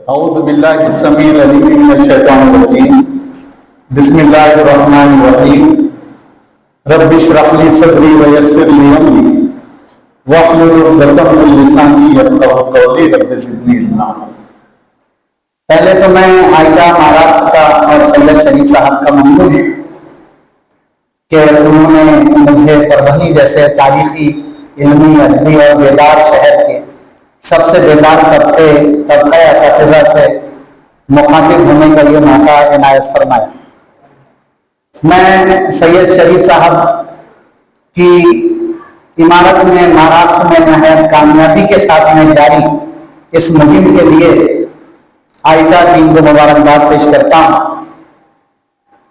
اعوذ باللہ السمیع العلیم من الشیطان الرجیم بسم اللہ الرحمن الرحیم رب اشرح لی صدری ویسر لی امری واحلل عقدۃ من لسانی یفقہوا قولی رب زدنی علما۔ پہلے تو میں آئیکا مہاراشٹر کا اور سید شریف صاحب کا ممنون ہوں کہ انہوں نے مجھے پربھنی جیسے تاریخی، علمی، ادبی اور بیدار شہر کے سب سے بیدار طبقہ اساتذہ سے مخاطب ہونے کا یہ موقع عنایت فرمایا۔ میں سید شریف صاحب کی عمارت میں مہاراشٹر میں نہایت کامیابی کے ساتھ میں جاری اس مہم کے لیے آئیکا ٹیم کو مبارکباد پیش کرتا ہوں،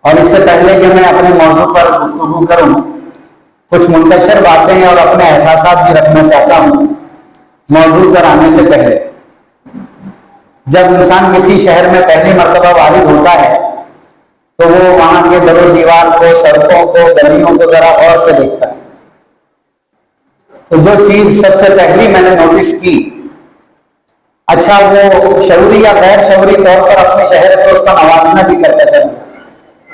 اور اس سے پہلے کہ میں اپنے موضوع پر گفتگو کروں، کچھ منتشر باتیں اور اپنے احساسات بھی رکھنا چاہتا ہوں۔ موضوع پر آنے سے پہلے، جب انسان کسی شہر میں پہلی مرتبہ وارد ہوتا ہے تو وہ وہاں کے در و دیوار کو، سڑکوں کو، گلیوں کو ذرا غور سے دیکھتا ہے۔ تو جو چیز سب سے پہلی میں نے نوٹس کی، اچھا وہ شعوری یا غیر شعوری طور پر اپنے شہر سے اس کا موازنہ بھی کرتا چلا تھا۔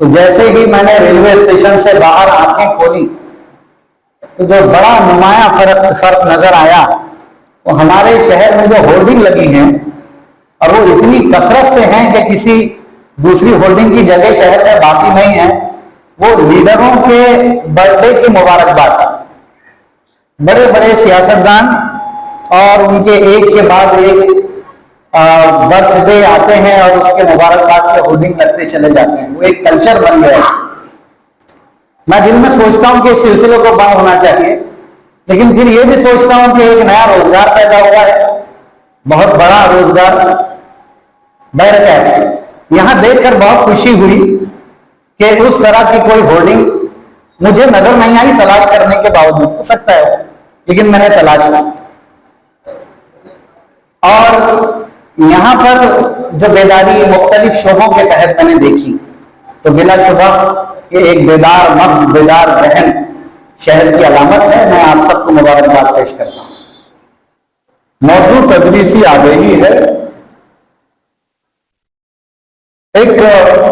تو جیسے ہی میں نے ریلوے اسٹیشن سے باہر آنکھیں کھولی تو جو بڑا نمایاں فرق نظر آیا وہ ہمارے شہر میں جو ہولڈنگ لگی ہیں، اور وہ اتنی کثرت سے ہیں کہ کسی دوسری ہولڈنگ کی جگہ شہر میں باقی نہیں ہے، وہ لیڈروں کے برتھ ڈے کی مبارکباد، بڑے بڑے سیاستدان اور ان کے ایک کے بعد ایک برتھ ڈے آتے ہیں اور اس کے مبارکباد کے ہولڈنگ لگتے چلے جاتے ہیں۔ وہ ایک کلچر بن گیا ہے۔ میں دل میں سوچتا ہوں کہ اس سلسلے کو بند ہونا چاہیے، لیکن پھر یہ بھی سوچتا ہوں کہ ایک نیا روزگار پیدا ہوا ہے، بہت بڑا روزگار۔ بہرکیف یہاں دیکھ کر بہت خوشی ہوئی کہ اس طرح کی کوئی ہولڈنگ مجھے نظر نہیں آئی تلاش کرنے کے باوجود، ہو سکتا ہے لیکن میں نے تلاش کی، اور یہاں پر جو بیداری مختلف شعبوں کے تحت میں نے دیکھی تو بلا شبہ یہ ایک بیدار مغز، بیدار ذہن شہر کی علامت ہے۔ میں آپ سب کو مبارکباد پیش کرتا ہوں۔ موضوع تدریسی آگہی ہے۔ ایک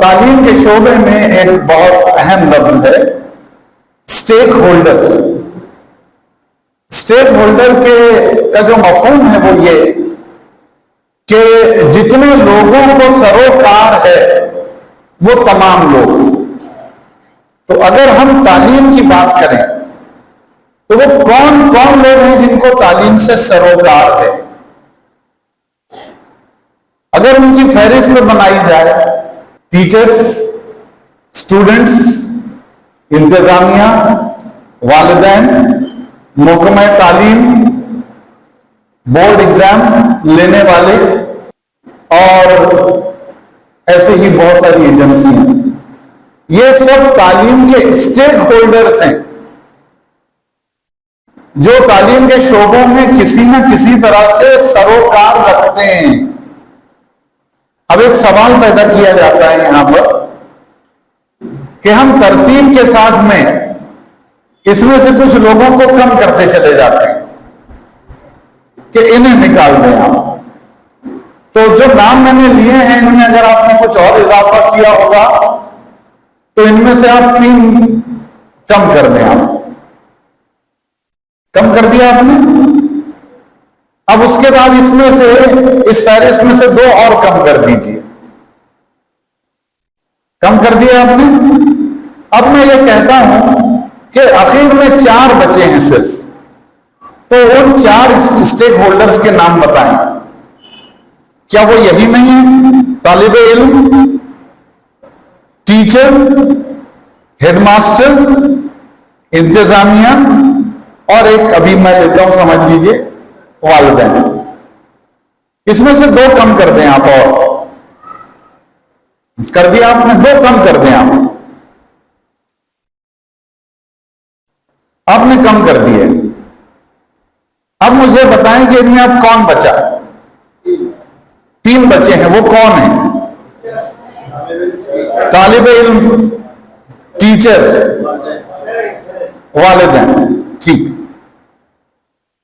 تعلیم کے شعبے میں ایک بہت اہم لفظ ہے اسٹیک ہولڈر۔ اسٹیک ہولڈر کا جو مفہوم ہے وہ یہ کہ جتنے لوگوں کو سروکار ہے وہ تمام لوگ۔ تو اگر ہم تعلیم کی بات کریں تو وہ کون کون لوگ ہیں جن کو تعلیم سے سروکار ہے؟ اگر ان کی فہرست بنائی جائے، ٹیچرز، اسٹوڈنٹس، انتظامیہ، والدین، محکمہ تعلیم، بورڈ ایگزام لینے والے، اور ایسے ہی بہت ساری ایجنسیاں، یہ سب تعلیم کے اسٹیک ہولڈرز ہیں جو تعلیم کے شعبوں میں کسی نہ کسی طرح سے سروکار رکھتے ہیں۔ اب ایک سوال پیدا کیا جاتا ہے یہاں پر کہ ہم ترتیب کے ساتھ میں اس میں سے کچھ لوگوں کو کم کرتے چلے جاتے ہیں کہ انہیں نکال دیں آپ۔ تو جو نام میں نے لیے ہیں ان میں اگر آپ نے کچھ اور اضافہ کیا ہوگا تو ان میں سے آپ 3 کم کر دیں۔ آپ کم کر دیا آپ نے، اب اس کے بعد اس میں سے، اس فہرست میں سے 2 اور کم کر دیجئے۔ کم کر دیا آپ نے۔ اب میں یہ کہتا ہوں کہ اخیر میں 4 بچے ہیں صرف، تو ان 4 اسٹیک ہولڈرز کے نام بتائیں۔ کیا وہ یہی نہیں ہے؟ طالب علم، ٹیچر، ہیڈ ماسٹر، انتظامیہ، اور ایک ابھی میں لیتا ہوں سمجھ لیجئے والدین۔ اس میں سے 2 کم کر دیں آپ، اور کر دیا آپ نے، 2 کم کر دیں آپ۔ آپ نے کم کر دیے. اب مجھے بتائیں کہ ان میں اب کون بچا؟ 3 بچے ہیں. وہ کون ہیں؟ طالب علم، ٹیچر، والدین. ٹھیک.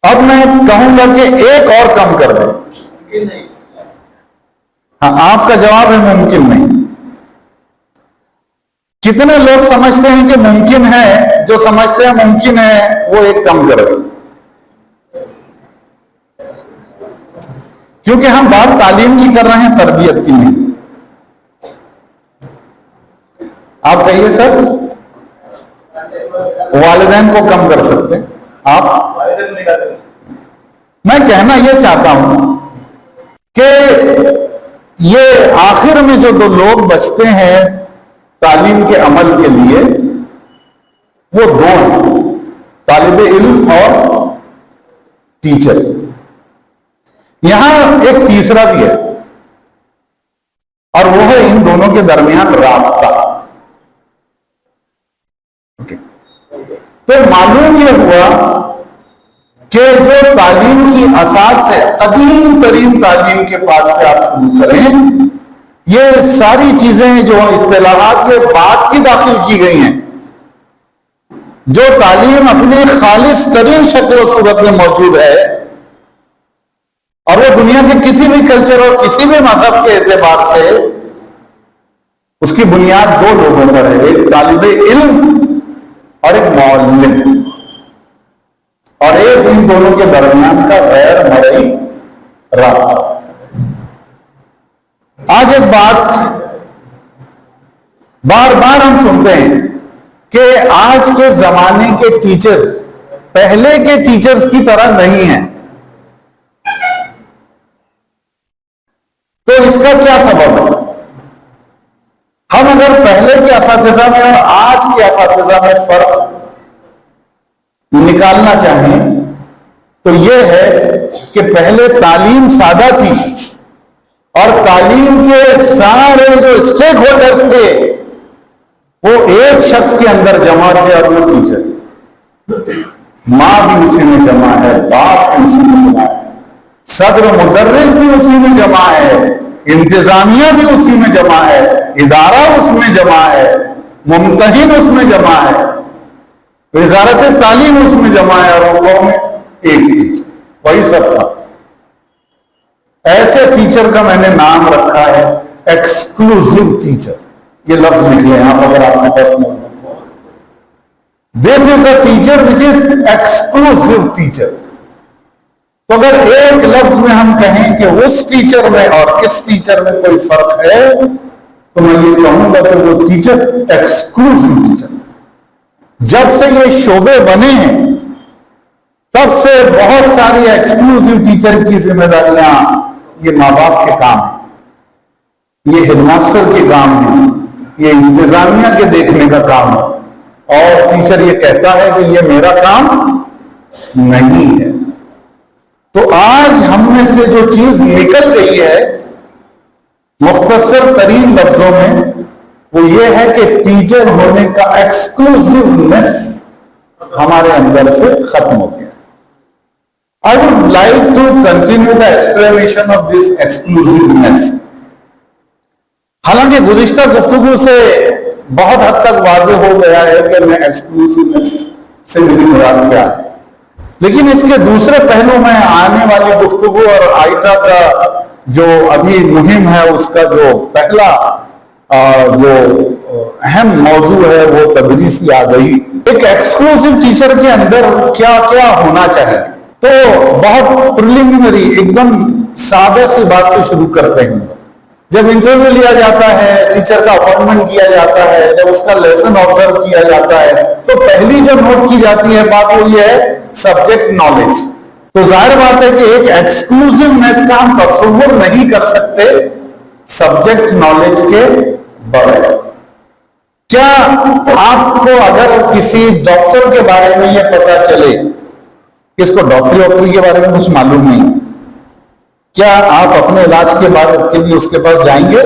اب میں کہوں گا کہ ایک اور کم کر دیں. ہاں، آپ کا جواب ہے ممکن نہیں. کتنے لوگ سمجھتے ہیں کہ ممکن ہے؟ جو سمجھتے ہیں ممکن ہے وہ ایک کم کر دیں. کیونکہ ہم بات تعلیم کی کر رہے ہیں، تربیت کی نہیں. آپ کہیے سر. والدین کو کم کر سکتے ہیں آپ. میں کہنا یہ چاہتا ہوں کہ یہ آخر میں جو 2 لوگ بچتے ہیں تعلیم کے عمل کے لیے، وہ 2 ہیں، طالب علم اور ٹیچر. یہاں ایک تیسرا بھی ہے، اور وہ ہے ان دونوں کے درمیان رابطہ. تو معلوم یہ ہوا کہ جو تعلیم کی اساس ہے، قدیم ترین تعلیم کے پاس سے آپ شروع کریں، یہ ساری چیزیں جو اصطلاحات کے بعد کی داخل کی گئی ہیں، جو تعلیم اپنی خالص ترین شکل و صورت میں موجود ہے، اور وہ دنیا کے کسی بھی کلچر اور کسی بھی مذہب کے اعتبار سے اس کی بنیاد 2 لوگوں پر ہے، ایک طالب علم اور ایک معلم، اور ایک ان دونوں کے درمیان کا غیر مرئی رابطہ. آج ایک بات بار بار ہم سنتے ہیں کہ آج کے زمانے کے ٹیچر پہلے کے ٹیچرز کی طرح نہیں ہیں. تو اس کا کیا سبب ہے؟ ہم اگر پہلے کے اساتذہ میں اور آج کے اساتذہ میں فرق نکالنا چاہیں تو یہ ہے کہ پہلے تعلیم سادہ تھی، اور تعلیم کے سارے جو اسٹیک ہولڈرز تھے وہ ایک شخص کے اندر جمع تھے، اور وہ ٹیچر. ماں بھی اسی میں جمع ہے، باپ بھی اسی میں جمع ہے، صدر مدرس بھی اسی میں جمع ہے، انتظامیہ بھی اسی میں جمع ہے، ادارہ اس میں جمع ہے، ممتحن اس میں جمع ہے، وزارت تعلیم اس میں جمع ہے، اور وہ قوم ایک ٹیچر. وہی سب تھا. ایسے ٹیچر کا میں نے نام رکھا ہے ایکسکلوزیو ٹیچر. یہ لفظ لکھ لیں آپ اگر آپ کے پاس موجود. This is a teacher which is exclusive teacher. تو اگر ایک لفظ میں ہم کہیں کہ اس ٹیچر میں اور اس ٹیچر میں کوئی فرق ہے، تو میں یہ کہوں گا کہ وہ ٹیچر ایکسکلوزیو ٹیچر تھا. جب سے یہ شعبے بنے ہیں تب سے بہت ساری ایکسکلوزیو ٹیچر کی ذمہ داریاں یہ ماں باپ کے کام ہیں، یہ ہیڈ ماسٹر کے کام ہیں، یہ انتظامیہ کے دیکھنے کا کام ہے، اور ٹیچر یہ کہتا ہے کہ یہ میرا کام نہیں ہے. تو آج ہم میں سے جو چیز نکل گئی ہے مختصر ترین لفظوں میں، وہ یہ ہے کہ ٹیچر ہونے کا ایکسکلوزیونیس ہمارے اندر سے ختم ہو گیا. I would like to continue the explanation of this exclusiveness. حالانکہ گزشتہ گفتگو سے بہت حد تک واضح ہو گیا ہے کہ میں ایکسکلوسیونیس سے میری مراد کیا ہے، لیکن اس کے دوسرے پہلو میں آنے والی گفتگو اور آئٹا کا جو ابھی مہم ہے اس کا جو پہلا جو اہم موضوع ہے وہ تدریسی آگہی. ایک ایکسکلوسیو ٹیچر کے اندر کیا کیا ہونا چاہیے؟ تو بہت پریلیمنری ایک دم سادہ سی بات سے شروع کرتے ہیں. جب انٹرویو لیا جاتا ہے، ٹیچر کا اپائنٹمنٹ کیا جاتا ہے، جب اس کا لیسن آبزرو کیا جاتا ہے، تو پہلی جو نوٹ کی جاتی ہے بات وہ یہ ہے سبجیکٹ نالج. تو ظاہر بات ہے کہ ایک ایکسکلوزیونیس کا ہم تصور نہیں کر سکتے سبجیکٹ نالج کے بغیر. کیا آپ کو اگر کسی ڈاکٹر کے بارے میں یہ پتا چلے کہ اس کو ڈاکٹری کے بارے میں کچھ معلوم نہیں ہے، کیا آپ اپنے علاج کے لیے اس کے پاس جائیں گے؟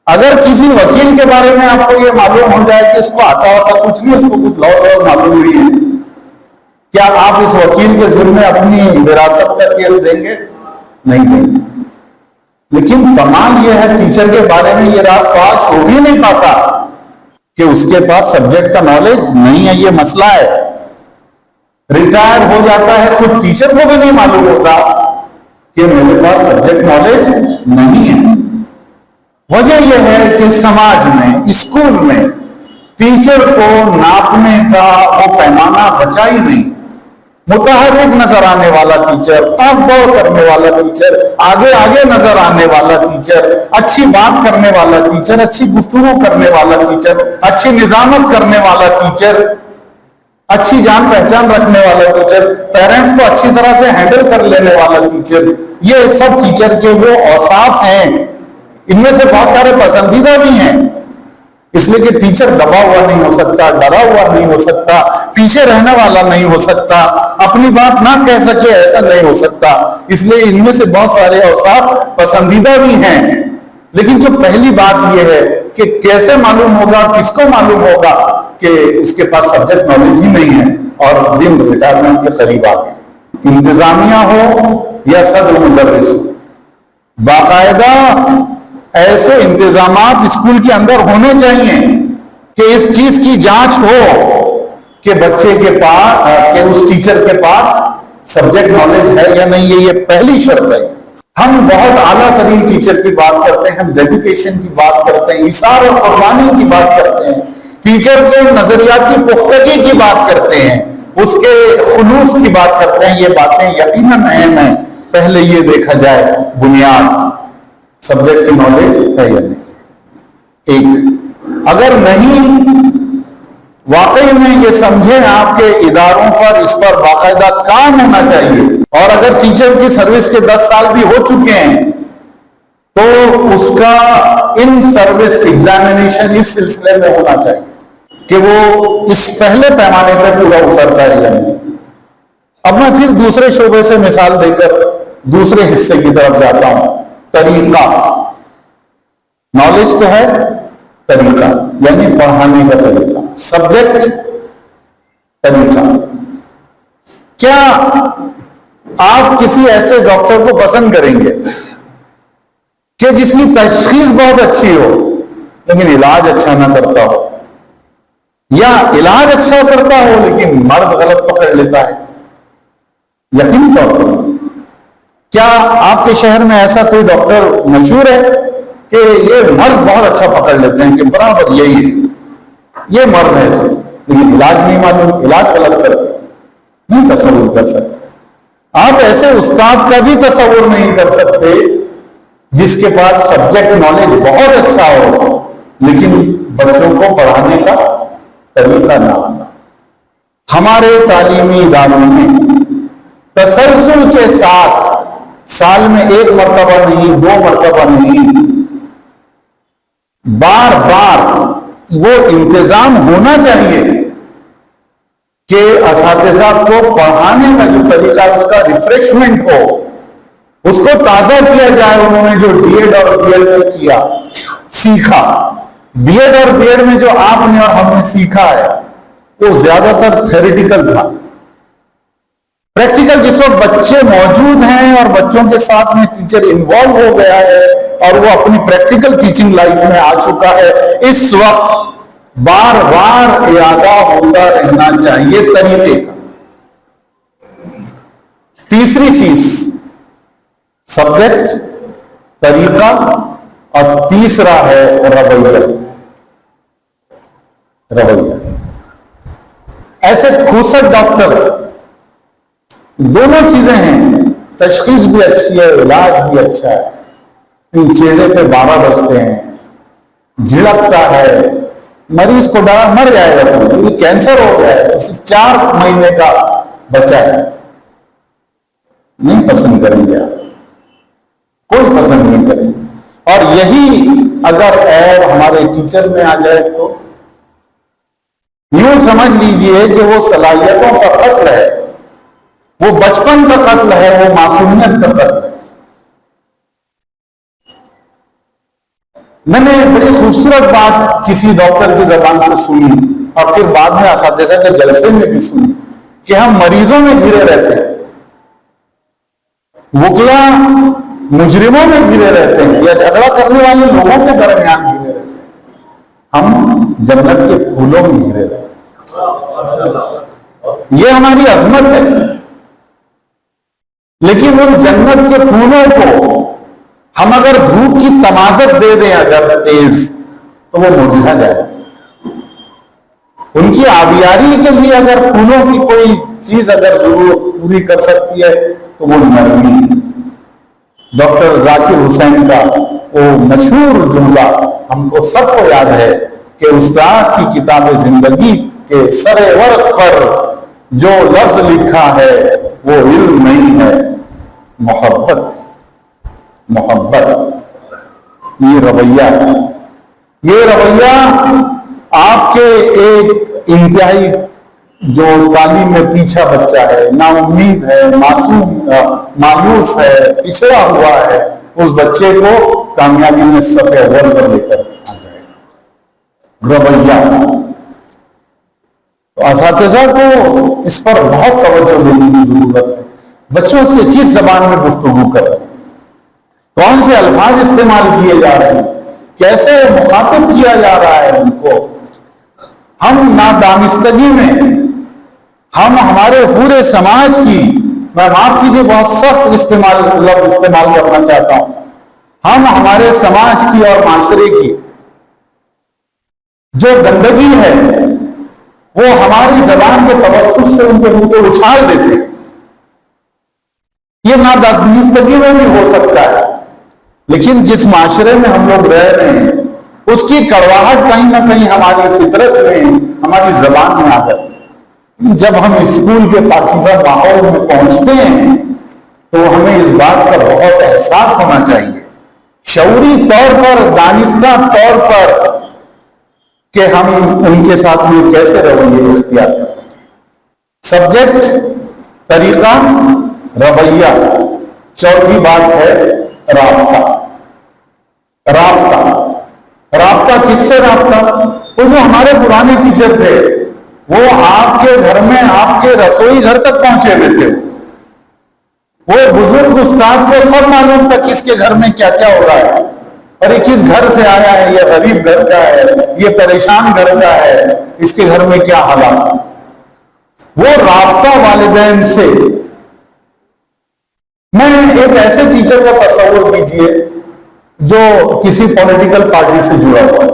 اگر کسی وکیل کے بارے میں آپ کو یہ معلوم ہو جائے کہ اس کو آتا ہوتا کچھ نہیں، اس کو کچھ لا معلوم نہیں ہے، کیا آپ اس وکیل کے ذمے اپنی وراثت کا کیس دیں گے؟ نہیں دیں گے۔ لیکن کمال یہ ہے ٹیچر کے بارے میں یہ راز فاش ہو ہی نہیں پاتا کہ اس کے پاس سبجیکٹ کا نالج نہیں ہے۔ یہ مسئلہ ہے، ریٹائر ہو جاتا ہے، خود ٹیچر کو بھی نہیں معلوم ہوتا کہ میرے پاس سبجیکٹ نالج نہیں ہے۔ وجہ یہ ہے کہ سماج میں، اسکول میں ٹیچر کو ناپنے کا وہ پیمانہ بچا ہی نہیں۔ متحرک نظر آنے والا ٹیچر، آنکھ بڑھ کرنے والا ٹیچر، آگے آگے نظر آنے والا ٹیچر، اچھی بات کرنے والا ٹیچر، اچھی گفتگو کرنے والا ٹیچر، اچھی نظامت کرنے والا ٹیچر، اچھی جان پہچان رکھنے والا ٹیچر، پیرنٹس کو اچھی طرح سے ہینڈل کر لینے والا ٹیچر، یہ سب ٹیچر کے وہ اوصاف ہیں۔ ان میں سے بہت سارے پسندیدہ بھی ہیں، اس لیے کہ ٹیچر دبا ہوا نہیں ہو سکتا، ڈرا ہوا نہیں ہو سکتا، پیچھے رہنے والا نہیں ہو سکتا، اپنی بات نہ کہہ سکے ایسا نہیں ہو سکتا۔ اس لیے ان میں سے بہت سارے اوصاف پسندیدہ بھی ہیں، لیکن جو پہلی بات یہ ہے کہ کیسے معلوم ہوگا، کس کو معلوم ہوگا کہ اس کے پاس سبجیکٹ نالج ہی نہیں ہے اور دن ریٹائرمنٹ کے قریب آ گئے۔ انتظامیہ ہو یا صدر مدرس ہو، باقاعدہ ایسے انتظامات اسکول کے اندر ہونے چاہیے کہ اس چیز کی جانچ ہو کہ بچے کے پاس، کہ اس ٹیچر کے پاس سبجیکٹ نالج ہے یا نہیں ہے۔ یہ پہلی شرط ہے۔ ہم بہت اعلیٰ ترین ٹیچر کی بات کرتے ہیں، ہم ڈیڈیکیشن کی بات کرتے ہیں، ایثار اور قربانی کی بات کرتے ہیں، ٹیچر کے نظریاتی پختگی کی بات کرتے ہیں، اس کے خلوص کی بات کرتے ہیں۔ یہ باتیں یقیناً اہم ہیں۔ پہلے یہ دیکھا جائے بنیاد، سبجیکٹ کی نالج ہے یا نہیں۔ ایک، اگر نہیں، واقعی میں یہ سمجھیں آپ کے اداروں پر اس پر باقاعدہ کام ہونا چاہیے، اور اگر ٹیچر کی سروس کے 10 سال بھی ہو چکے ہیں تو اس کا ان سروس ایگزامینیشن اس سلسلے میں ہونا چاہیے کہ وہ اس پہلے پیمانے پر پورا اترتا ہے یا نہیں۔ اب میں پھر دوسرے شعبے سے مثال دے کر دوسرے حصے کی طرف جاتا ہوں۔ طریقہ، نالج تو ہے، طریقہ یعنی پڑھانے کا طریقہ، سبجیکٹ، طریقہ۔ کیا آپ کسی ایسے ڈاکٹر کو پسند کریں گے کہ جس کی تشخیص بہت اچھی ہو لیکن علاج اچھا نہ کرتا ہو، یا علاج اچھا کرتا ہو لیکن مرض غلط پکڑ لیتا ہے؟ یقینی طور پر کیا آپ کے شہر میں ایسا کوئی ڈاکٹر مشہور ہے کہ یہ مرض بہت اچھا پکڑ لیتے ہیں کہ برابر یہی ہے، یہ مرض ہے، لیکن علاج نہیں معلوم، علاج غلط کرتے ہیں؟ نہیں تصور کر سکتے۔ آپ ایسے استاد کا بھی تصور نہیں کر سکتے جس کے پاس سبجیکٹ نالج بہت اچھا ہو لیکن بچوں کو پڑھانے کا طریقہ نہ آتا۔ ہمارے تعلیمی اداروں میں تسلسل کے ساتھ سال میں 1 مرتبہ نہیں، 2 مرتبہ نہیں، بار بار وہ انتظام ہونا چاہیے کہ اساتذہ کو پڑھانے کا جو طریقہ ہے اس کا ریفریشمنٹ ہو، اس کو تازہ کیا جائے۔ انہوں نے جو ڈی ایڈ اور بی ایڈ میں کیا، سیکھا، بی ایڈ اور بی ایڈ میں جو آپ نے اور ہم نے سیکھا ہے وہ زیادہ تر تھیوریٹیکل تھا۔ پریکٹیکل جس وقت بچے موجود ہیں اور بچوں کے ساتھ میں ٹیچر انوالو ہو گیا ہے اور وہ اپنی پریکٹیکل ٹیچنگ لائف میں آ چکا ہے، اس وقت بار بار اعادہ ہوتا رہنا چاہیے طریقے کا۔ تیسری چیز سبجیکٹ، طریقہ، اور تیسرا ہے رویہ۔ رویہ، ایسے کھوسٹ ڈاکٹر، دونوں چیزیں ہیں، تشخیص بھی اچھی ہے، علاج بھی اچھا ہے، چہرے پہ 12 بجتے ہیں، جھڑکتا ہے، مریض کو ڈرا مر جائے گا تو کینسر ہو گیا ہے، صرف 4 مہینے کا بچہ ہے، نہیں پسند کریں گے آپ، کوئی پسند نہیں کریں گے۔ اور یہی اگر عیب ہمارے ٹیچر میں آ جائے تو یوں سمجھ لیجئے کہ وہ صلاحیتوں کا قتل ہے، وہ بچپن کا قتل ہے، وہ معصومیت کا قتل ہے۔ میں نے بڑی خوبصورت بات کسی ڈاکٹر کی زبان سے سنی اور پھر بعد میں اساتذہ کے جلسے میں بھی سنی کہ ہم مریضوں میں گھرے رہتے ہیں، وکلا مجرموں میں گھرے رہتے ہیں یا جھگڑا کرنے والے لوگوں کے درمیان گھرے رہتے ہیں، ہم جنت کے پھولوں میں گھرے رہتے ہیں۔ یہ ہماری عظمت ہے، لیکن ان جنت کے پھولوں کو ہم اگر دھوپ کی تمازت دے دیں اگر تیز تو وہ مرجھا جائے۔ ان کی آبیاری کے لیے اگر پھولوں کی کوئی چیز اگر ضرورت پوری کر سکتی ہے تو وہ نرمی۔ ڈاکٹر ذاکر حسین کا وہ مشہور جملہ ہم کو سب کو یاد ہے کہ استاد کی کتاب زندگی کے سر ورق پر جو لفظ لکھا ہے وہ علم نہیں ہے، محبت ہے۔ محبت، یہ رویہ آپ کے ایک انتہائی جو تعلیم میں پیچھا بچہ ہے، نا امید ہے، معصوم مایوس ہے، پچھڑا ہوا ہے، اس بچے کو کامیابی میں صف اول پر لے کر آ جائے گا۔ رویہ، تو اساتذہ کو اس پر بہت توجہ دینے کی ضرورت ہے۔ بچوں سے کس زبان میں گفتگو کر رہے ہیں، کون سے الفاظ استعمال کیے جا رہے ہیں، کیسے مخاطب کیا جا رہا ہے ان کو۔ ہم نادانستگی میں ہم ہمارے پورے سماج کی، میں معاف کیجیے بہت سخت لفظ استعمال کرنا چاہتا ہوں، ہم ہمارے سماج کی اور معاشرے کی جو گندگی ہے وہ ہماری زبان کے توسط سے ان کے منہ کو اچھال دیتے ہیں۔ یہ نادانستگی میں بھی ہو سکتا ہے، لیکن جس معاشرے میں ہم لوگ رہ رہے ہیں اس کی کڑواہٹ کہیں نہ کہیں ہماری فطرت میں، ہماری زبان میں آ جاتی ہے۔ جب ہم اسکول کے پاکیزہ ماحول میں پہنچتے ہیں تو ہمیں اس بات کا بہت احساس ہونا چاہیے، شعوری طور پر، دانستہ طور پر، کہ ہم ان کے ساتھ میں کیسے رویے اختیار کریں۔ سبجیکٹ، طریقہ، رویہ۔ چوتھی بات ہے رابطہ۔ رابطہ کس سے رابطہ؟ وہ جو ہمارے پرانے ٹیچر تھے وہ آپ کے گھر میں، آپ کے رسوئی گھر تک پہنچے ہوئے تھے۔ وہ بزرگ استاد کو سب معلوم تھا کس کے گھر میں کیا کیا ہو رہا ہے، اور یہ کس گھر سے آیا ہے، یہ غریب گھر کا ہے، یہ پریشان گھر کا ہے، اس کے گھر میں کیا حالات۔ وہ رابطہ والدین سے۔ میں ایک ایسے ٹیچر کا تصور کیجئے جو کسی پولیٹیکل پارٹی سے جڑا ہوا ہے،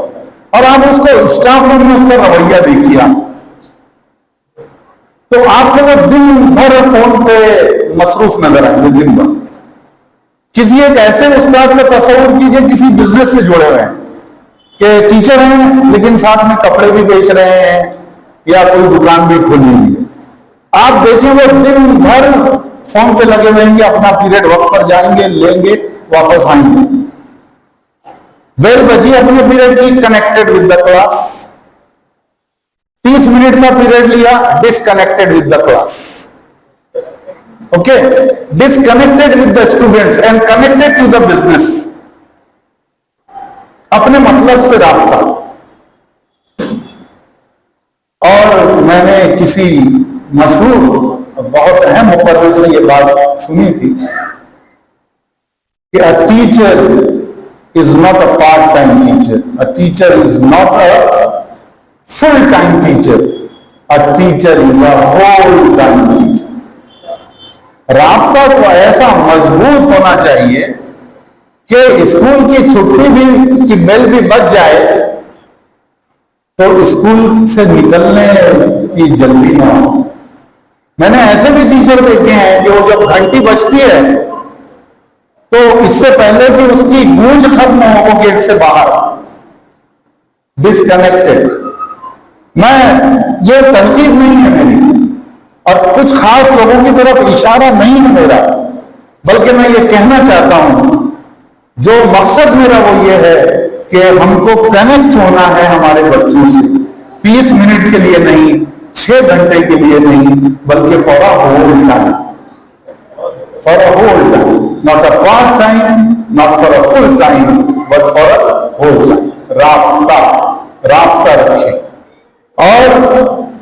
اور آپ اس کو اسٹاف روم میں اس کا رویہ دیکھیے، تو آپ کو وہ دن بھر فون پہ مصروف نظر آئیں گے۔ دن بھر کسی ایک ایسے استاد کا تصور کیجئے کسی بزنس سے جڑے ہوئے ہیں، کہ ٹیچر ہیں لیکن ساتھ میں کپڑے بھی بیچ رہے ہیں یا کوئی دکان بھی کھولی ہوئی ہے۔ آپ دیکھیں وہ دن بھر فون پہ لگے ہوئے ہیں، اپنا پیریڈ وقت پر جائیں گے، لیں گے، واپس آئیں گے۔ بیل بجی اپنے پیریڈ کی، connected with the class. 30 minute کا پیریڈ لیا، disconnected with the class. Okay, disconnected with the students and connected to the business. اپنے مطلب سے رابطہ۔ اور میں نے کسی مشہور بہت اہم مقرر سے یہ بات سنی تھی کہ a teacher is not a part-time teacher, a teacher is not a full-time teacher, a teacher is a whole-time teacher۔ رابطہ تو ایسا مضبوط ہونا چاہیے کہ اسکول کی چھٹی بھی کی بیل بھی بج جائے تو اسکول سے نکلنے کی جلدی نہ ہو۔ میں نے ایسے بھی ٹیچر دیکھے ہیں کہ وہ جب گھنٹی بجتی ہے تو اس سے پہلے کہ اس کی گونج ختم ہو وہ گیٹ سے باہر۔ ڈسکنیکٹڈ۔ میں یہ تنقید نہیں ہے میری، اور کچھ خاص لوگوں کی طرف اشارہ نہیں ہے میرا، بلکہ میں یہ کہنا چاہتا ہوں جو مقصد میرا وہ یہ ہے کہ ہم کو کنیکٹ ہونا ہے ہمارے بچوں سے، 30 منٹ کے لیے نہیں، 6 گھنٹے کے لیے نہیں، بلکہ for a whole time. For a whole time, not a part time, not for a full time, but for a ہو جائے، رابطہ رکھیں. اور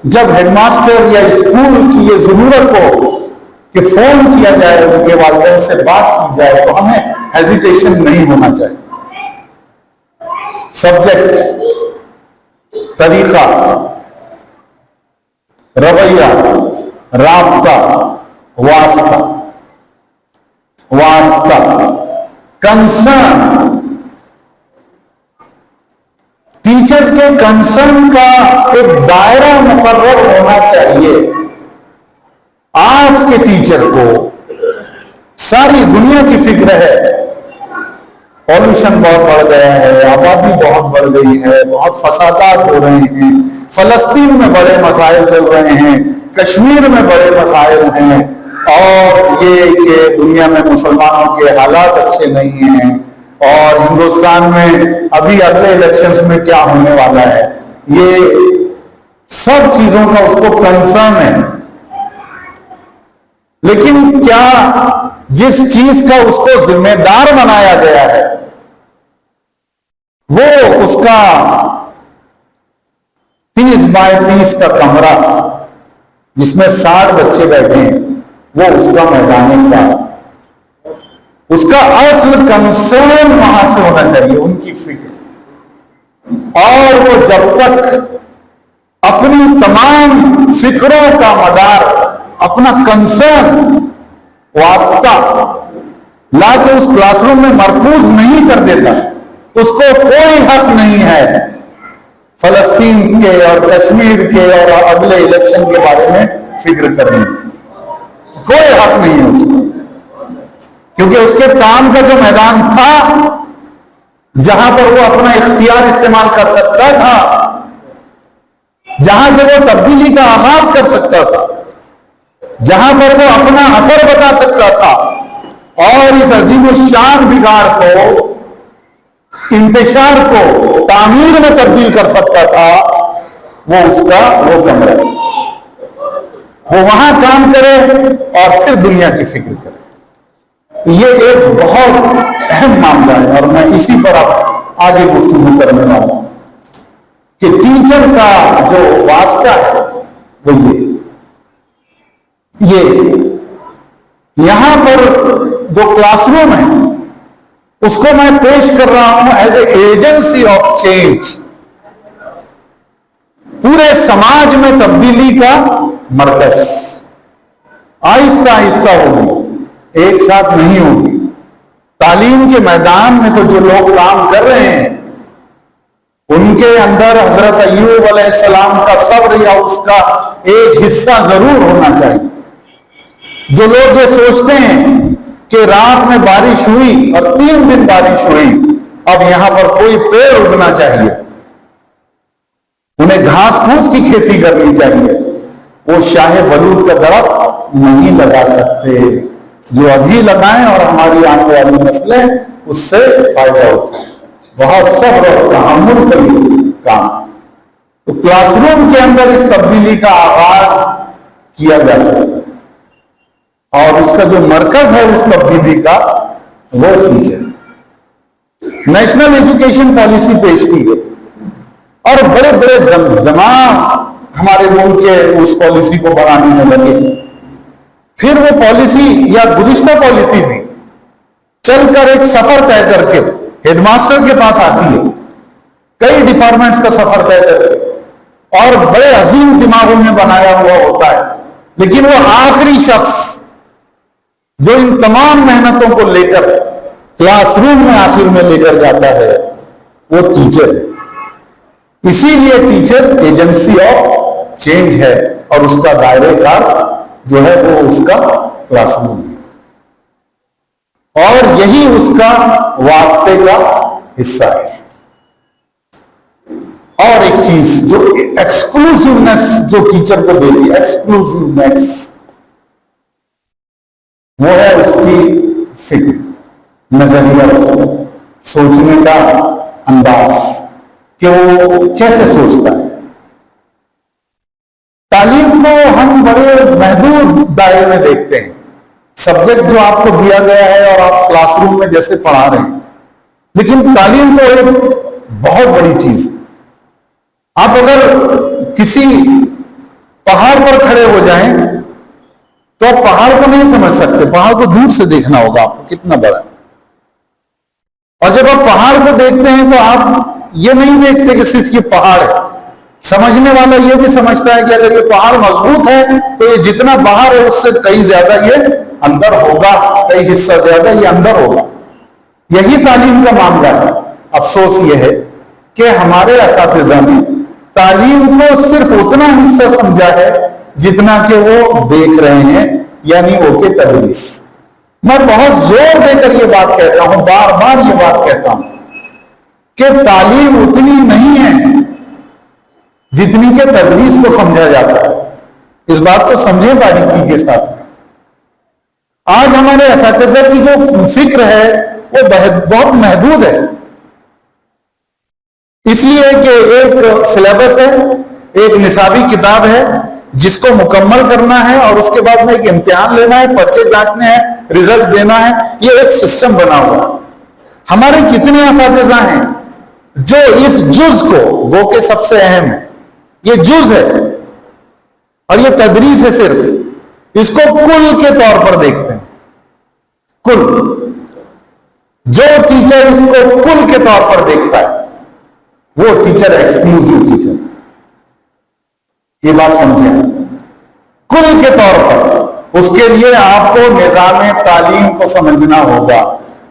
جب ہیڈ ماسٹر یا اسکول کی یہ ضرورت ہو کہ فون کیا جائے، ان کے والدین سے بات کی جائے، تو ہمیں ہیزیٹیشن نہیں ہونا چاہیے. سبجیکٹ، طریقہ، رویہ، رابطہ، واسطہ، کنسرن. ٹیچر کے کنسرن کا ایک دائرہ مقرر ہونا چاہیے. آج کے ٹیچر کو ساری دنیا کی فکر ہے. پولوشن بہت بڑھ گیا ہے، آبادی بہت بڑھ گئی ہے، بہت فسادات ہو رہے ہیں، فلسطین میں بڑے مسائل چل رہے ہیں، کشمیر میں بڑے مسائل ہیں، اور یہ کہ دنیا میں مسلمانوں کے حالات اچھے نہیں ہیں، اور ہندوستان میں ابھی اگلے الیکشنز میں کیا ہونے والا ہے. یہ سب چیزوں کا اس کو کنسرن ہے. لیکن کیا جس چیز کا اس کو ذمہ دار بنایا گیا ہے وہ اس کا 30 بائی 30 کا کمرہ جس میں 60 بچے بیٹھے ہیں، وہ اس کا میدان کا، اس کا اصل کنسرن وہاں سے ہونا چاہیے، ان کی فکر. اور وہ جب تک اپنی تمام فکروں کا مدار، اپنا کنسرن، واسطہ لا کے اس کلاس روم میں مرکوز نہیں کر دیتا، اس کو کوئی حق نہیں ہے فلسطین کے اور کشمیر کے اور اگلے الیکشن کے بارے میں فکر کرنے. کوئی حق نہیں ہے اس کو، کیونکہ اس کے کام کا جو میدان تھا جہاں پر وہ اپنا اختیار استعمال کر سکتا تھا، جہاں سے وہ تبدیلی کا آغاز کر سکتا تھا، جہاں پر وہ اپنا اثر بتا سکتا تھا اور اس عظیم الشان بگاڑ کو، انتشار کو تعمیر میں تبدیل کر سکتا تھا، وہ کمرہ ہے. وہ وہاں کام کرے اور پھر دنیا کی فکر کرے. تو یہ ایک بہت اہم معاملہ ہے، اور میں اسی پر آگے گفتگو کرنے والا ہوں کہ ٹیچر کا جو واسطہ ہے وہ یہ یہاں پر جو کلاس روم ہے اس کو میں پیش کر رہا ہوں as a agency of change. پورے سماج میں تبدیلی کا مرکز. آہستہ آہستہ ہوگی، ایک ساتھ نہیں ہوگی. تعلیم کے میدان میں تو جو لوگ کام کر رہے ہیں ان کے اندر حضرت ایوب علیہ السلام کا صبر یا اس کا ایک حصہ ضرور ہونا چاہیے. جو لوگ یہ سوچتے ہیں کہ رات میں بارش ہوئی اور 3 دن بارش ہوئی، اب یہاں پر کوئی پیڑ اگنا چاہیے، انہیں گھاس پھوس کی کھیتی کرنی چاہیے، وہ شاہ بلوط کا درخت نہیں لگا سکتے. جو ابھی لگائیں اور ہماری آنے والی نسلیں اس سے فائدہ اٹھائیں. بہت صبر اور تحمل کا یہ کام. تو کلاس روم کے اندر اس تبدیلی کا آغاز کیا جا سکتا ہے، اور اس کا جو مرکز ہے اس تبدیلی کا وہ ٹیچر. نیشنل ایجوکیشن پالیسی پیش کی گئی اور بڑے بڑے دماغ ہمارے ملک کے اس پالیسی کو بنانے میں لگے. پھر وہ پالیسی یا گزشتہ پالیسی بھی چل کر ایک سفر طے کر کے ہیڈ ماسٹر کے پاس آتی ہے، کئی ڈپارٹمنٹس کا سفر طے کر کے، اور بڑے عظیم دماغوں میں بنایا ہوا ہوتا ہے. لیکن وہ آخری شخص جو ان تمام محنتوں کو لے کر کلاس روم میں آخر میں لے کر جاتا ہے وہ ٹیچر ہے. اسی لیے ٹیچر ایجنسی آف چینج ہے، اور اس کا دائرہ کار جو ہے وہ اس کا کلاس روم ہے، اور یہی اس کا واسطے کا حصہ ہے. اور ایک چیز جو ایکسکلوسیونیس جو ٹیچر کو دیتی ہے، ایکسکلوسیونیس، وہ ہے اس کی فکر، نظریہ، اس کا سوچنے کا انداز کہ وہ کیسے سوچتا ہے. تعلیم کو ہم بڑے محدود دائرے میں دیکھتے ہیں. سبجیکٹ جو آپ کو دیا گیا ہے اور آپ کلاس روم میں جیسے پڑھا رہے ہیں لیکن تعلیم تو ایک بہت بڑی چیز. آپ اگر کسی پہاڑ پر کھڑے ہو جائیں تو آپ پہاڑ کو نہیں سمجھ سکتے. پہاڑ کو دور سے دیکھنا ہوگا آپ کو کتنا بڑا ہے. اور جب آپ پہاڑ کو دیکھتے ہیں تو آپ یہ نہیں دیکھتے کہ صرف یہ پہاڑ ہے. سمجھنے والا یہ بھی سمجھتا ہے کہ اگر یہ پہاڑ مضبوط ہے تو یہ جتنا باہر ہے اس سے کئی زیادہ یہ اندر ہوگا, کئی حصہ زیادہ یہ اندر ہوگا. یہی تعلیم کا معاملہ ہے. افسوس یہ ہے کہ ہمارے اساتذہ نے تعلیم کو صرف اتنا حصہ سمجھا ہے جتنا کہ وہ دیکھ رہے ہیں, یعنی وہ کہ تدریس. میں بہت زور دے کر یہ بات کہتا ہوں, بار بار یہ بات کہتا ہوں کہ تعلیم اتنی نہیں ہے جتنی کہ تدریس کو سمجھا جاتا ہے. اس بات کو سمجھیں باریکی کے ساتھ. آج ہمارے اساتذہ کی جو فکر ہے وہ بہت محدود ہے, اس لیے کہ ایک سلیبس ہے, ایک نصابی کتاب ہے جس کو مکمل کرنا ہے اور اس کے بعد میں ایک امتحان لینا ہے, پرچے جانچنے ہیں, رزلٹ دینا ہے. یہ ایک سسٹم بنا ہوا. ہمارے کتنے اساتذہ ہیں جو اس جز کو, وہ کہ سب سے اہم ہے, یہ جز ہے اور یہ تدریس ہے, صرف اس کو کل کے طور پر دیکھتے ہیں. کل, جو ٹیچر اس کو کل کے طور پر دیکھتا ہے وہ ٹیچر ہے, ایکسکلوزیو ٹیچر. یہ بات سمجھیں, کل کے طور پر. اس کے لیے آپ کو نظام تعلیم کو سمجھنا ہوگا,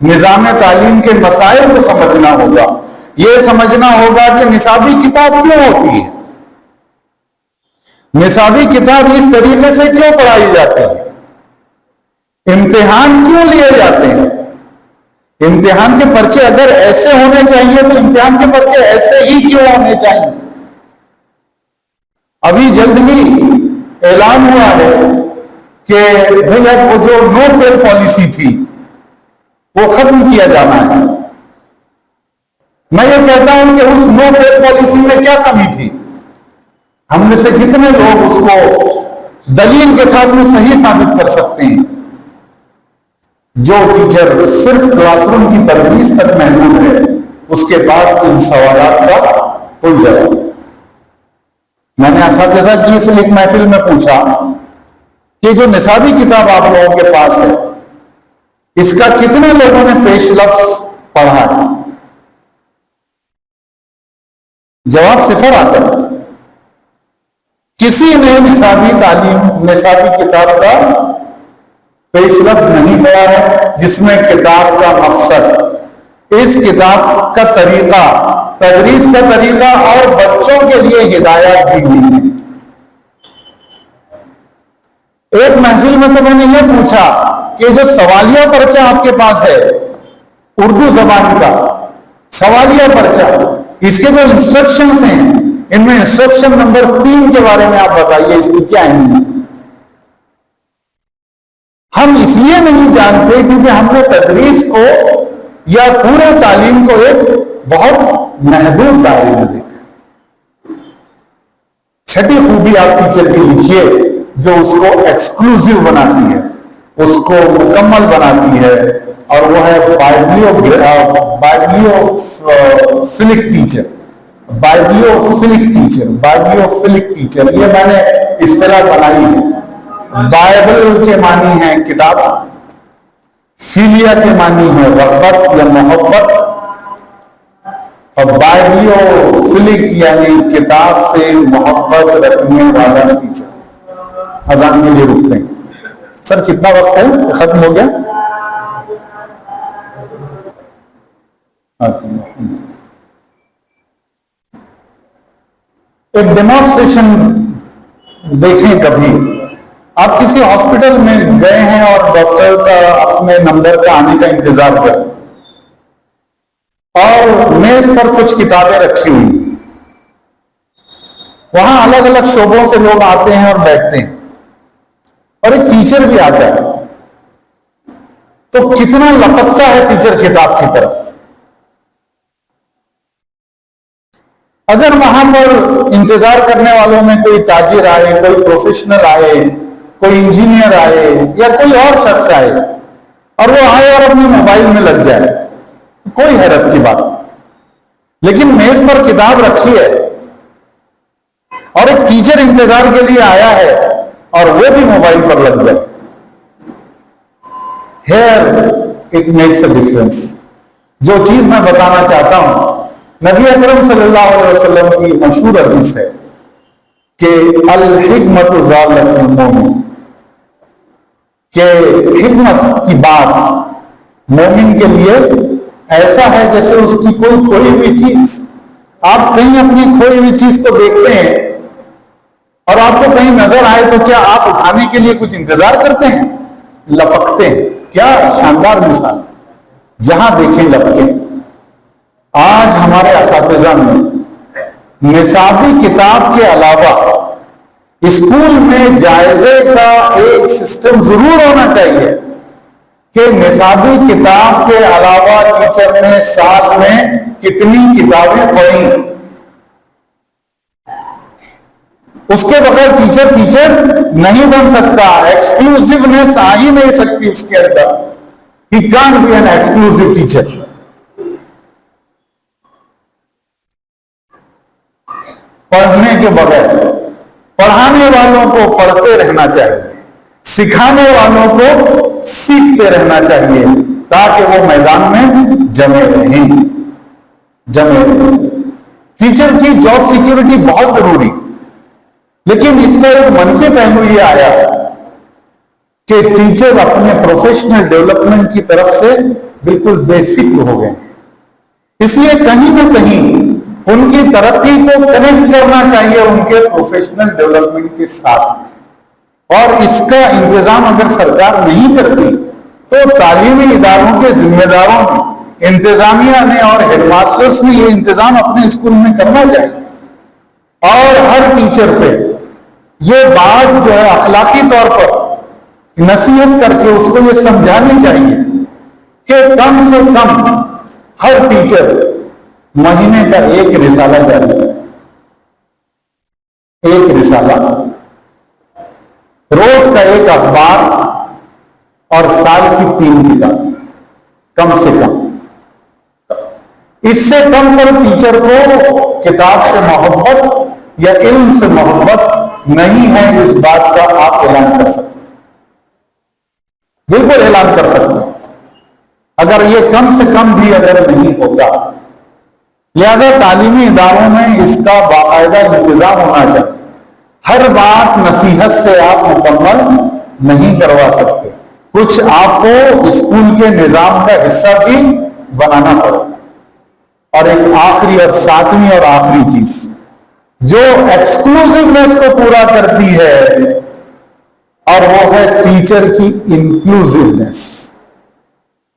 نظام تعلیم کے مسائل کو سمجھنا ہوگا, یہ سمجھنا ہوگا کہ نصابی کتاب کیوں ہوتی ہے, نصابی کتاب اس طریقے سے کیوں پڑھائی جاتی ہے, امتحان کیوں لیے جاتے ہیں, امتحان کے پرچے اگر ایسے ہونے چاہیے تو امتحان کے پرچے ایسے ہی کیوں ہونے چاہیے. ابھی جلد ہی اعلان ہوا ہے کہ بھئی اب وہ جو نو فیل پالیسی تھی وہ ختم کیا جانا ہے. میں یہ کہتا ہوں کہ اس نو فیل پالیسی میں کیا کمی تھی؟ ہم میں سے کتنے لوگ اس کو دلیل کے ساتھ میں صحیح ثابت کر سکتے ہیں؟ جو ٹیچر صرف کلاس روم کی تدریس تک محدود ہے اس کے پاس ان سوالات کا کوئی جواب نہیں. میں نے اساتذہ کی اس ایک محفل میں پوچھا کہ جو نصابی کتاب آپ لوگوں کے پاس ہے اس کا کتنے لوگوں نے پیش لفظ پڑھا ہے؟ جواب صفر آتا ہے. کسی نے نصابی کتاب کا پیش لفظ نہیں پڑھا ہے جس میں کتاب کا مقصد, اس کتاب کا طریقہ, تدریس کا طریقہ اور بچوں کے لیے ہدایات دی ہوئی ہے. ایک محفل میں تو میں نے یہ پوچھا کہ جو سوالیہ پرچہ آپ کے پاس ہے اردو زبان کا سوالیہ پرچہ, اس کے جو انسٹرکشنز ہیں ان میں انسٹرکشن نمبر 3 کے بارے میں آپ بتائیے اس کی کیا اہمیت ہے. ہم اس لیے نہیں جانتے کیونکہ ہم نے تدریس کو یا پورے تعلیم کو ایک بہت محدود دائرے میں دیکھا. چھٹی خوبی آپ ٹیچر کی لکھیے جو اس کو ایکسکلوزیو بناتی ہے, اس کو مکمل بناتی ہے, اور وہ ہے بائبلیوفلک ٹیچر. بائبلیوفلک ٹیچر یہ میں نے اصطلاح بنائی ہے. بائبل کے معنی ہے کتاب, فیلیا کے معنی ہے رغبت یا محبت, اور بائبلیوفلک یعنی کتاب سے محبت رکھنے والا ٹیچر. اذان کے لیے رکتے ہیں. سر کتنا وقت ہے, ختم ہو گیا؟ ایک ڈیمانسٹریشن دیکھیں. کبھی آپ کسی ہاسپٹل میں گئے ہیں اور ڈاکٹر کا اپنے نمبر کا آنے کا انتظار کریں, اور میز پر کچھ کتابیں رکھی ہوئی, وہاں الگ الگ شعبوں سے لوگ آتے ہیں اور بیٹھتے ہیں, اور ایک ٹیچر بھی آتا ہے, تو کتنا لپکتا ہے ٹیچر کتاب کی طرف. اگر وہاں پر انتظار کرنے والوں میں کوئی تاجر آئے, کوئی پروفیشنل آئے, کوئی انجینئر آئے یا کوئی اور شخص آئے, اور وہ آئے اور اپنے موبائل میں لگ جائے, کوئی حیرت کی بات نہیں. لیکن میز پر کتاب رکھی ہے اور ایک ٹیچر انتظار کے لیے آیا ہے اور وہ بھی موبائل پر لگ جائے. Here it makes a difference. جو چیز میں بتانا چاہتا ہوں، نبی اکرم صلی اللہ علیہ وسلم کی مشہور حدیث ہے کہ الحکمت ضالۃ المومن، کہ حکمت کی بات مومن کے لیے ایسا ہے جیسے اس کی کوئی کھوئی ہوئی چیز. آپ کہیں اپنی کھوئی ہوئی چیز کو دیکھتے ہیں اور آپ کو کہیں نظر آئے تو کیا آپ اٹھانے کے لیے کچھ انتظار کرتے ہیں؟ لپکتے ہیں. کیا شاندار مثال، جہاں دیکھیں لپکیں. آج ہمارے اساتذہ میں نصابی کتاب کے علاوہ اسکول میں جائزے کا ایک سسٹم ضرور ہونا چاہیے کہ نصابی کتاب کے علاوہ ٹیچر نے سال میں کتنی کتابیں پڑھی. اس کے بغیر ٹیچر نہیں بن سکتا. ایکسکلوسیونیس آ ہی نہیں سکتی اس کے اندر. He can't be an exclusive teacher. پڑھنے کے بغیر پڑھانے والوں کو پڑھتے رہنا چاہیے، سکھانے والوں کو سیکھتے رہنا چاہیے تاکہ وہ میدان میں جمے رہیں. ٹیچر کی جاب سیکیورٹی بہت ضروری، لیکن اس کا ایک منفی پہلو یہ آیا کہ ٹیچر اپنے پروفیشنل ڈیولپمنٹ کی طرف سے بالکل بے فکر ہو گئے. اس لیے کہیں نہ کہیں ان کی ترقی کو کنیکٹ کرنا چاہیے ان کے پروفیشنل ڈیولپمنٹ کے ساتھ. اور اس کا انتظام اگر سرکار نہیں کرتی تو تعلیمی اداروں کے ذمہ داروں نے، انتظامیہ نے اور ہیڈ ماسٹرز نے یہ انتظام اپنے اسکول میں کرنا چاہیے. اور ہر ٹیچر پہ یہ بات جو ہے اخلاقی طور پر نصیحت کر کے اس کو یہ سمجھانی چاہیے کہ کم سے کم ہر ٹیچر مہینے کا ایک رسالہ جاری کرے. ایک رسالہ، روز کا ایک اخبار اور سال کی 3 کتاب کم سے کم. اس سے کم پر ٹیچر کو کتاب سے محبت یا علم سے محبت نہیں ہے، اس بات کا آپ اعلان کر سکتے ہیں. بالکل اعلان کر سکتے ہیں اگر یہ کم سے کم بھی اگر نہیں ہوتا. لہذا تعلیمی اداروں میں اس کا باقاعدہ انتظام ہونا چاہیے. ہر بات نصیحت سے آپ مکمل نہیں کروا سکتے، کچھ آپ کو اسکول کے نظام کا حصہ بھی بنانا پڑے. اور ایک آخری اور 7ویں اور آخری چیز جو ایکسکلوسیونیس کو پورا کرتی ہے اور وہ ہے ٹیچر کی inclusiveness.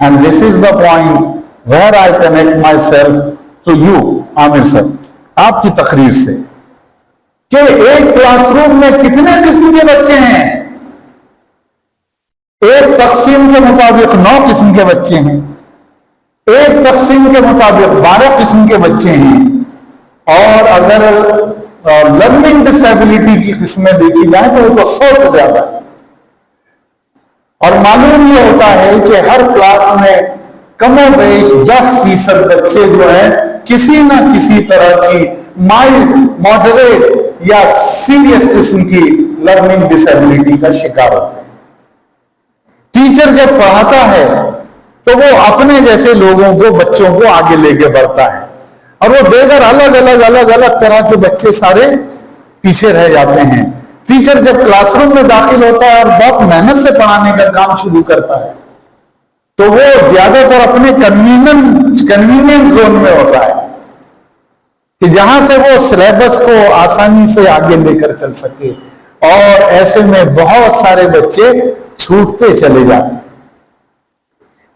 And this is the point where I connect myself to you Aamir sir, آپ کی تقریر سے، کہ ایک کلاس روم میں کتنے قسم کے بچے ہیں. ایک تقسیم کے مطابق 9 قسم کے بچے ہیں، ایک تقسیم کے مطابق 12 قسم کے بچے ہیں. اور اگر لرننگ ڈسیبلٹی کی قسمیں دیکھی جائیں تو وہ تو 100 سے زیادہ ہے. اور معلوم یہ ہوتا ہے کہ ہر کلاس میں کم و بیش 10% بچے جو ہیں کسی نہ کسی طرح کی مائلڈ، ماڈریٹ یا سیریس قسم کی لرننگ ڈسیبلٹی کا شکار ہوتے ہیں. ٹیچر جب پڑھاتا ہے تو وہ اپنے جیسے لوگوں کو، بچوں کو آگے لے کے بڑھتا ہے، اور وہ دیگر الگ طرح کے بچے سارے پیچھے رہ جاتے ہیں. ٹیچر جب کلاس روم میں داخل ہوتا ہے اور بہت محنت سے پڑھانے کا کام شروع کرتا ہے تو وہ زیادہ تر اپنے کنوینئنٹ زون میں ہوتا ہے کہ جہاں سے وہ سلیبس کو آسانی سے آگے لے کر چل سکے. اور ایسے میں بہت سارے بچے چھوٹتے چلے جاتے ہیں.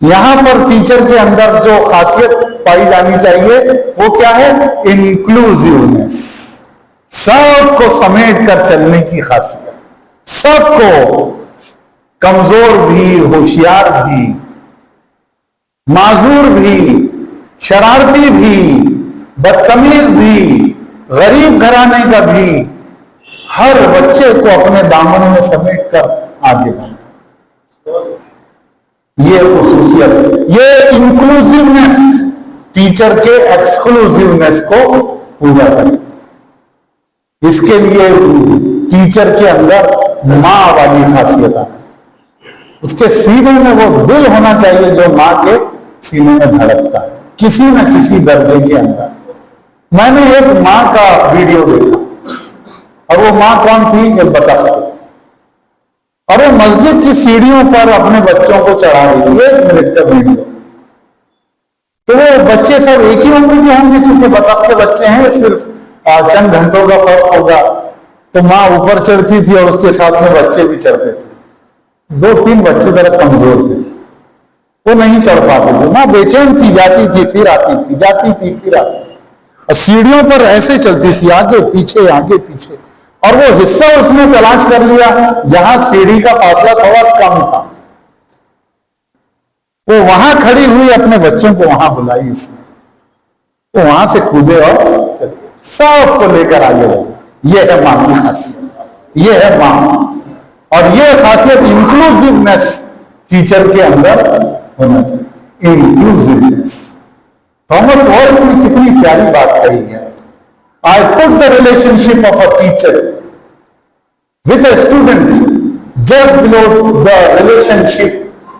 یہاں پر ٹیچر کے اندر جو خاصیت پائی جانی چاہیے وہ کیا ہے؟ انکلوزیونیس. سب کو سمیٹ کر چلنے کی خاصیت، سب کو، کمزور بھی، ہوشیار بھی، معذور بھی، شرارتی بھی، بدتمیز بھی، غریب گھرانے کا بھی، ہر بچے کو اپنے دامن میں سمیٹ کر آگے بڑھنا. یہ خصوصیت، یہ انکلوزیونیس ٹیچر کے ایکسکلوزیونیس کو پورا کرتی، اس کے لیے ٹیچر کے اندر ماں والی خاصیت آتی، اس کے سینے میں وہ دل ہونا چاہیے جو ماں کے سینے میں دھڑکتا ہے کسی نہ کسی درجے کے اندر۔ میں نے ایک ماں کا ویڈیو دیکھا، اور وہ ماں کون تھی؟ ایک بطخ تھی، اور وہ مسجد کی سیڑھیوں پر اپنے بچوں کو چڑھا رہی تھی، 1 منٹ کا ویڈیو۔ تو وہ بچے سب ایک ہی عمر کے ہوں گے کیونکہ بطخ کے بچے ہیں، صرف چند گھنٹوں کا فرق ہوگا، تو ماں اوپر چڑھتی تھی اور اس کے ساتھ میں بچے بھی چڑھتے تھے۔ 2-3 بچے ذرا کمزور تھے، وہ نہیں چڑھ پاتے تھے، ماں بے چین تھی، جاتی تھی پھر آتی تھی، جاتی تھی پھر آتی تھی، اور سیڑھیوں پر ایسے چلتی تھی، آگے پیچھے آگے پیچھے، اور وہ حصہ اس نے تلاش کر لیا جہاں سیڑھی کا فاصلہ تھوڑا کم تھا، وہ وہاں کھڑی ہوئی، اپنے بچوں کو وہاں بلائی اس نے، وہ وہاں سے کودے اور چلے سب کو لے کر آگے بڑھے۔ یہ ہے ماں کی خاصیت، یہ ہے ماں، اور یہ خاصیت انکلوزیونیس ٹیچر کے اندر ہونا چاہیے، انکلوزیونیس۔ تھامس وولف نے کتنی پیاری بات کہی ہے، I put the relationship of a teacher with a student just below the relationship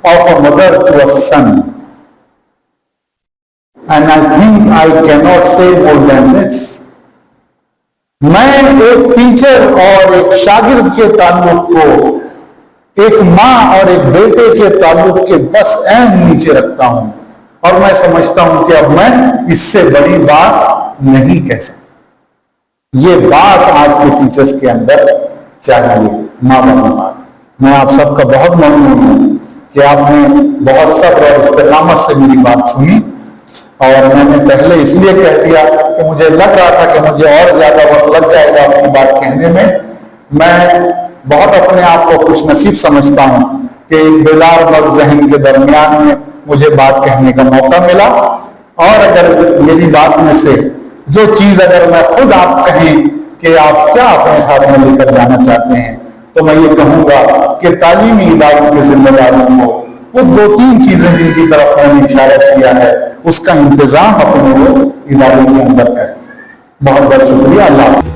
of a mother to a son, and I think I cannot say more than this. میں ایک teacher اور ایک شاگرد کے تعلق کو ایک ماں اور ایک بیٹے کے تعلق کے بس عین نیچے رکھتا ہوں، اور میں سمجھتا ہوں کہ اب میں اس سے بڑی بات نہیں کہہ سکتا۔ یہ بات آج کے ٹیچرز کے اندر چاہیے، ماں والی بات۔ میں آپ سب کا بہت ممنون ہوں کہ آپ نے بہت صبر اور استقامت سے میری بات سنی، اور میں نے پہلے اس لیے کہہ دیا کہ مجھے لگ رہا تھا کہ مجھے اور زیادہ وقت لگ جائے گا اپنی بات کہنے میں۔ میں بہت اپنے آپ کو خوش نصیب سمجھتا ہوں کہ بیدار مغز ذہن کے درمیان میں مجھے بات کہنے کا موقع ملا، اور اگر میری بات میں سے جو چیز اگر میں خود آپ کہیں کہ آپ کیا اپنے ساتھ میں لے کر جانا چاہتے ہیں، تو میں یہ کہوں گا کہ تعلیمی اداروں کے ذمہ داروں کو وہ 2-3 چیزیں جن کی طرف میں نے اشارہ کیا ہے اس کا انتظام اپنے اداروں کے اندر کریں۔ بہت بہت شکریہ، اللہ حافظ۔